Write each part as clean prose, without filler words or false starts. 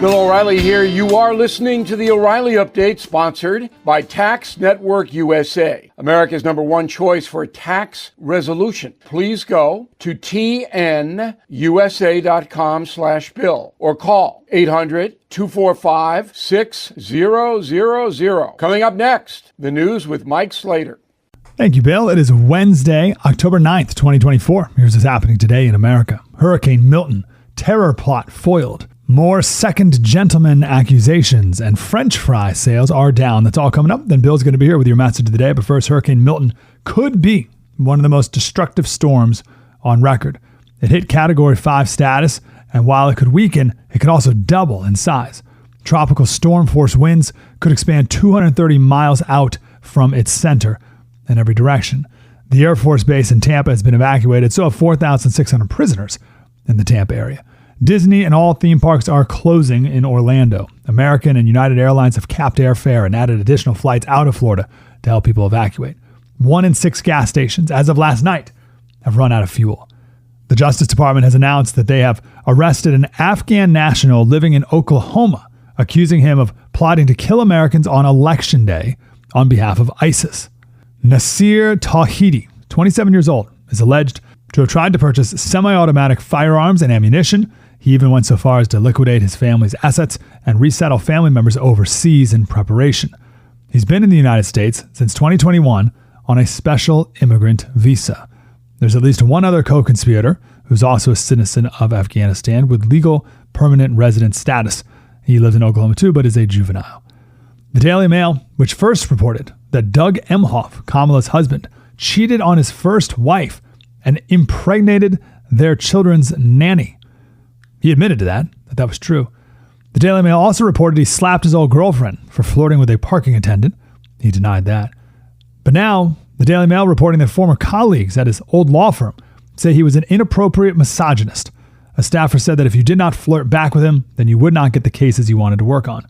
Bill O'Reilly here. You are listening to the O'Reilly Update, sponsored by Tax Network USA, America's #1 choice for tax resolution. Please go to tnusa.com/bill or call 800-245-6000. Coming up next, the news with Mike Slater. Thank you, Bill. It is Wednesday, October 9th, 2024. Here's what's happening today in America. Hurricane Milton, terror plot foiled. More second gentleman accusations and French fry sales are down. That's all coming up. Then Bill's going to be here with your message of the day. But first, Hurricane Milton could be one of the most destructive storms on record. It hit Category 5 status, and while it could weaken, it could also double in size. Tropical storm force winds could expand 230 miles out from its center in every direction. The Air Force Base in Tampa has been evacuated, so have 4,600 prisoners in the Tampa area. Disney and all theme parks are closing in Orlando. American and United Airlines have capped airfare and added additional flights out of Florida to help people evacuate. 1 in 6 gas stations, as of last night, have run out of fuel. The Justice Department has announced that they have arrested an Afghan national living in Oklahoma, accusing him of plotting to kill Americans on Election Day on behalf of ISIS. Nasir Tawhidi, 27 years old, is alleged to have tried to purchase semi-automatic firearms and ammunition. He even went so far as to liquidate his family's assets and resettle family members overseas in preparation. He's been in the United States since 2021 on a special immigrant visa. There's at least one other co-conspirator who's also a citizen of Afghanistan with legal permanent resident status. He lives in Oklahoma too, but is a juvenile. The Daily Mail, which first reported that Doug Emhoff, Kamala's husband, cheated on his first wife and impregnated their children's nanny. He admitted to that was true. The Daily Mail also reported he slapped his old girlfriend for flirting with a parking attendant. He denied that. But now, the Daily Mail reporting that former colleagues at his old law firm say he was an inappropriate misogynist. A staffer said that if you did not flirt back with him, then you would not get the cases you wanted to work on.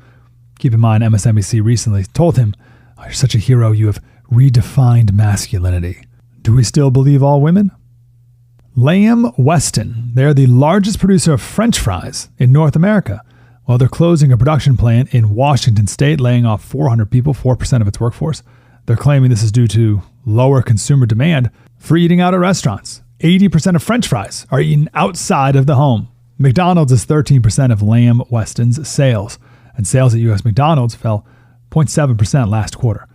Keep in mind, MSNBC recently told him, "Oh, you're such a hero, you have redefined masculinity." Do we still believe all women? Lamb Weston, they're the largest producer of French fries in North America. Well, they're closing a production plant in Washington State, laying off 400 people, 4% of its workforce. They're claiming this is due to lower consumer demand for eating out at restaurants. 80% of French fries are eaten outside of the home. McDonald's is 13% of Lamb Weston's sales, and sales at U.S. McDonald's fell 0.7% last quarter.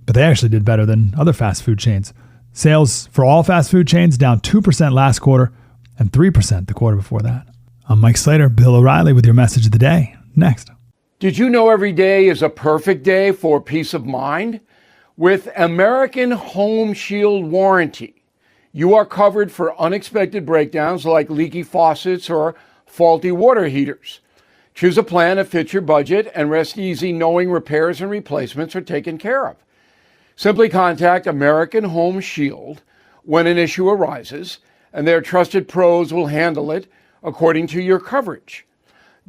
But they actually did better than other fast food chains. Sales for all fast food chains down 2% last quarter and 3% the quarter before that. I'm Mike Slater, Bill O'Reilly with your message of the day. Next. Did you know every day is a perfect day for peace of mind? With American Home Shield Warranty, you are covered for unexpected breakdowns like leaky faucets or faulty water heaters. Choose a plan that fits your budget and rest easy knowing repairs and replacements are taken care of. Simply contact American Home Shield when an issue arises, and their trusted pros will handle it according to your coverage.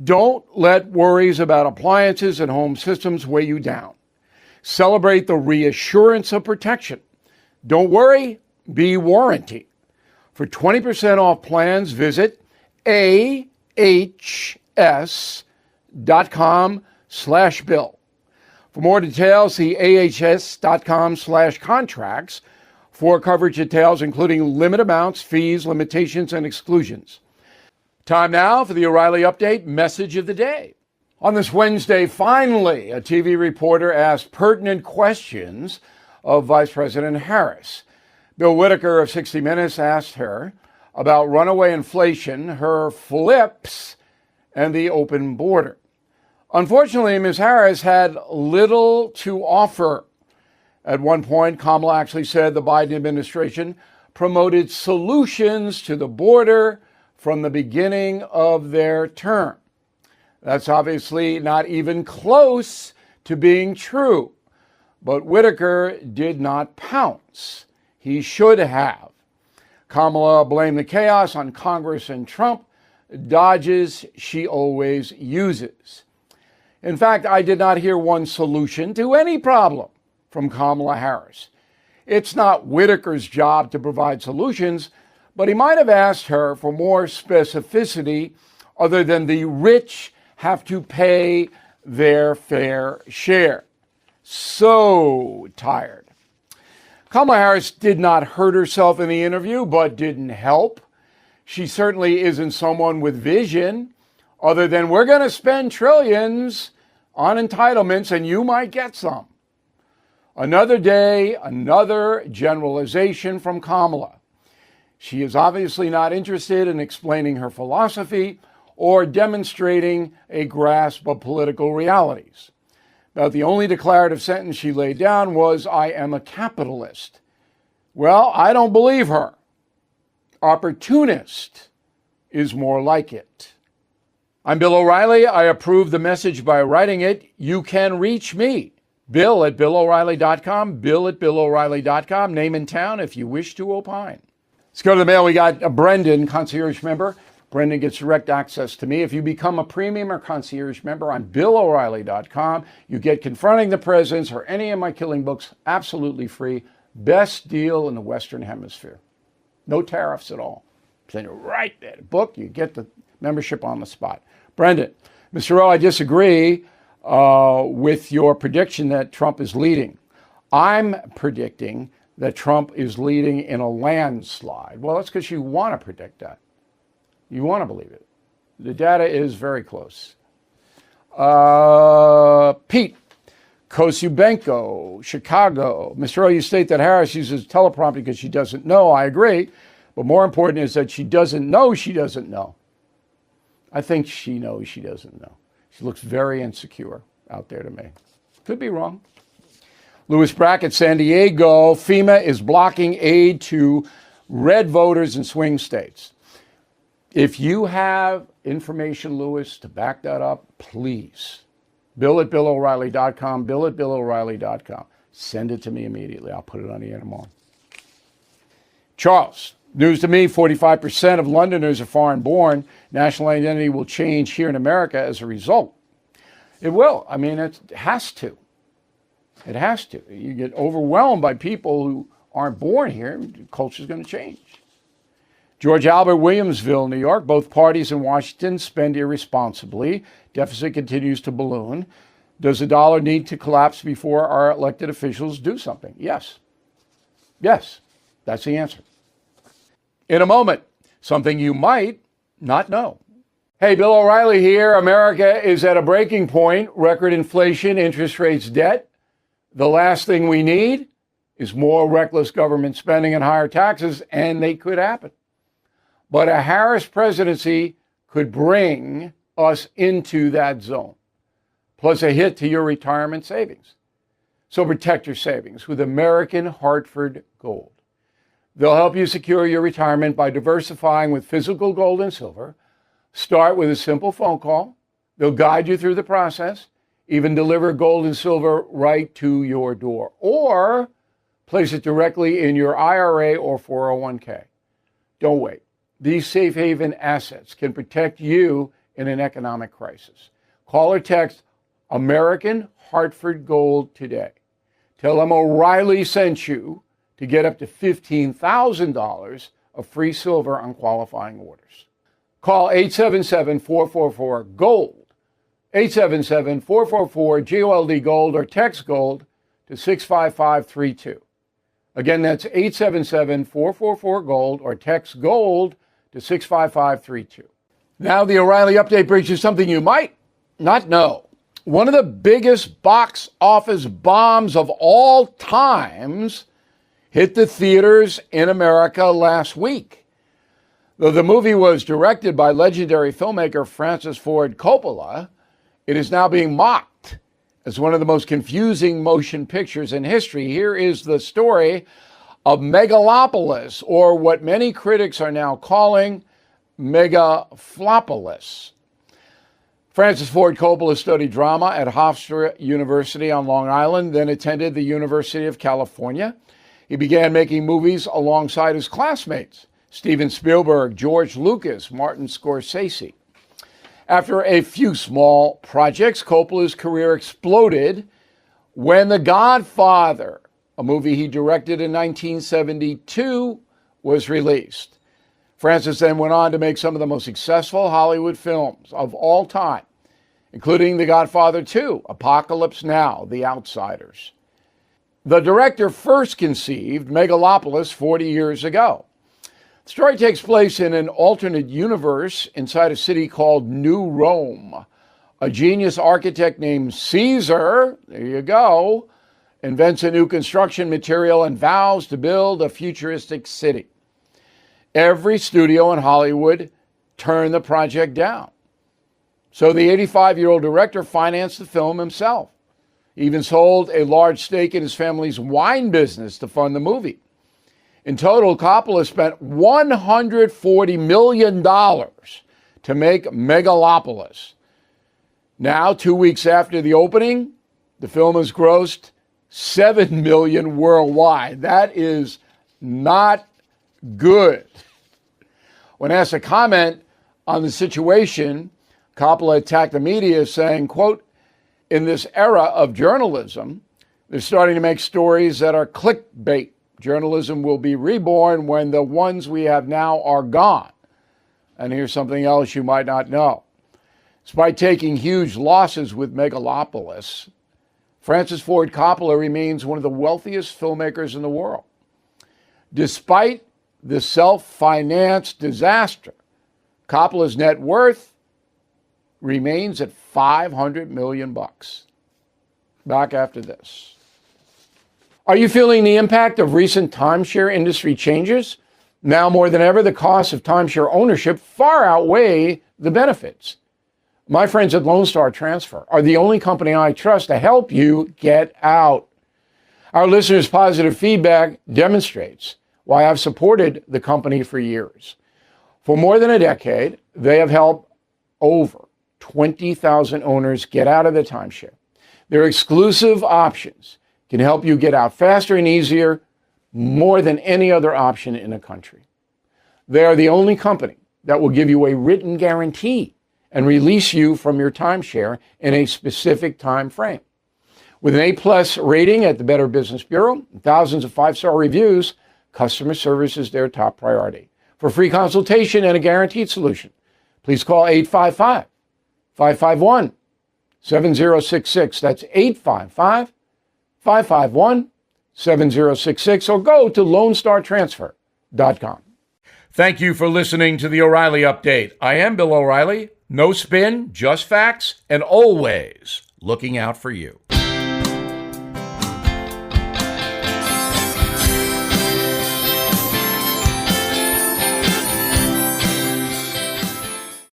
Don't let worries about appliances and home systems weigh you down. Celebrate the reassurance of protection. Don't worry, be warranty. For 20% off plans, visit ahs.com/bill. For more details, see ahs.com/contracts for coverage details, including limit amounts, fees, limitations, and exclusions. Time now for the O'Reilly Update message of the day. On this Wednesday, finally, a TV reporter asked pertinent questions of Vice President Harris. Bill Whitaker of 60 Minutes asked her about runaway inflation, her flips, and the open border. Unfortunately, Ms. Harris had little to offer. At one point, Kamala actually said the Biden administration promoted solutions to the border from the beginning of their term. That's obviously not even close to being true. But Whitaker did not pounce. He should have. Kamala blamed the chaos on Congress and Trump, dodges she always uses. In fact, I did not hear one solution to any problem from Kamala Harris. It's not Whitaker's job to provide solutions, but he might have asked her for more specificity other than the rich have to pay their fair share. So tired. Kamala Harris did not hurt herself in the interview, but didn't help. She certainly isn't someone with vision other than we're going to spend trillions on entitlements and you might get some. Another day, another generalization from Kamala. She is obviously not interested in explaining her philosophy or demonstrating a grasp of political realities. About the only declarative sentence she laid down was, "I am a capitalist." Well, I don't believe her. Opportunist is more like it. I'm Bill O'Reilly. I approve the message by writing it. You can reach me, Bill@BillO'Reilly.com, Bill@BillO'Reilly.com, name and town if you wish to opine. Let's go to the mail. We got a Brendan, concierge member. Brendan gets direct access to me. If you become a premium or concierge member on BillO'Reilly.com, you get Confronting the Presidents or any of my killing books absolutely free. Best deal in the Western Hemisphere. No tariffs at all. Send it right there. The book, you get the membership on the spot. Brendan, Mr. O, I disagree with your prediction that Trump is leading. I'm predicting that Trump is leading in a landslide. Well, that's because you want to predict that. You want to believe it. The data is very close. Pete, Kosubenko, Chicago. Mr. O, you state that Harris uses teleprompter because she doesn't know. I agree. But more important is that she doesn't know she doesn't know. I think she knows she doesn't know. She looks very insecure out there to me. Could be wrong. Louis Brackett, San Diego. FEMA is blocking aid to red voters in swing states. If you have information, Louis, to back that up, please. Bill@BillO'Reilly.com, Bill@BillO'Reilly.com. Send it to me immediately. I'll put it on the air tomorrow. Charles, news to me, 45% of Londoners are foreign born. National identity will change here in America as a result. It will. I mean, it has to. It has to. You get overwhelmed by people who aren't born here. The culture's going to change. George Albert, Williamsville, New York. Both parties in Washington spend irresponsibly. Deficit continues to balloon. Does the dollar need to collapse before our elected officials do something? Yes. Yes. That's the answer. In a moment, something you might not know. Hey, Bill O'Reilly here. America is at a breaking point. Record inflation, interest rates, debt. The last thing we need is more reckless government spending and higher taxes, and they could happen. But a Harris presidency could bring us into that zone, plus a hit to your retirement savings. So protect your savings with American Hartford Gold. They'll help you secure your retirement by diversifying with physical gold and silver. Start with a simple phone call. They'll guide you through the process, even deliver gold and silver right to your door, or place it directly in your IRA or 401k. Don't wait. These safe haven assets can protect you in an economic crisis. Call or text American Hartford Gold today. Tell them O'Reilly sent you to get up to $15,000 of free silver on qualifying orders. Call 877-444-GOLD, 877-444-GOLD Gold, or text GOLD to 65532. Again, that's 877-444-GOLD, or text GOLD to 65532. Now the O'Reilly update brings you something you might not know. One of the biggest box office bombs of all times hit the theaters in America last week. Though the movie was directed by legendary filmmaker Francis Ford Coppola, it is now being mocked as one of the most confusing motion pictures in history. Here is the story of Megalopolis, or what many critics are now calling Megaflopolis. Francis Ford Coppola studied drama at Hofstra University on Long Island, then attended the University of California. He began making movies alongside his classmates, Steven Spielberg, George Lucas, Martin Scorsese. After a few small projects, Coppola's career exploded when The Godfather, a movie he directed in 1972, was released. Francis then went on to make some of the most successful Hollywood films of all time, including The Godfather 2, Apocalypse Now, The Outsiders. The director first conceived Megalopolis 40 years ago. The story takes place in an alternate universe inside a city called New Rome. A genius architect named Caesar, there you go, invents a new construction material and vows to build a futuristic city. Every studio in Hollywood turned the project down. So the 85-year-old director financed the film himself. He even sold a large stake in his family's wine business to fund the movie. In total, Coppola spent $140 million to make Megalopolis. Now, 2 weeks after the opening, the film has grossed $7 million worldwide. That is not good. When asked to comment on the situation, Coppola attacked the media saying, quote, "In this era of journalism, they're starting to make stories that are clickbait. Journalism will be reborn when the ones we have now are gone." And here's something else you might not know. Despite taking huge losses with Megalopolis, Francis Ford Coppola remains one of the wealthiest filmmakers in the world. Despite the self-financed disaster, Coppola's net worth remains at $500 million. Back after this. Are you feeling the impact of recent timeshare industry changes? Now more than ever, the costs of timeshare ownership far outweigh the benefits. My friends at Lone Star Transfer are the only company I trust to help you get out. Our listeners' positive feedback demonstrates why I've supported the company for years. For more than a decade, they have helped over 20,000 owners get out of the timeshare. Their exclusive options can help you get out faster and easier, more than any other option in the country. They are the only company that will give you a written guarantee and release you from your timeshare in a specific time frame. With an A+ rating at the Better Business Bureau and thousands of 5-star reviews, customer service is their top priority. For free consultation and a guaranteed solution, please call 855-551-7066. That's 855-551-7066, or go to LoneStarTransfer.com. Thank you for listening to the O'Reilly Update. I am Bill O'Reilly. No spin, just facts, and always looking out for you.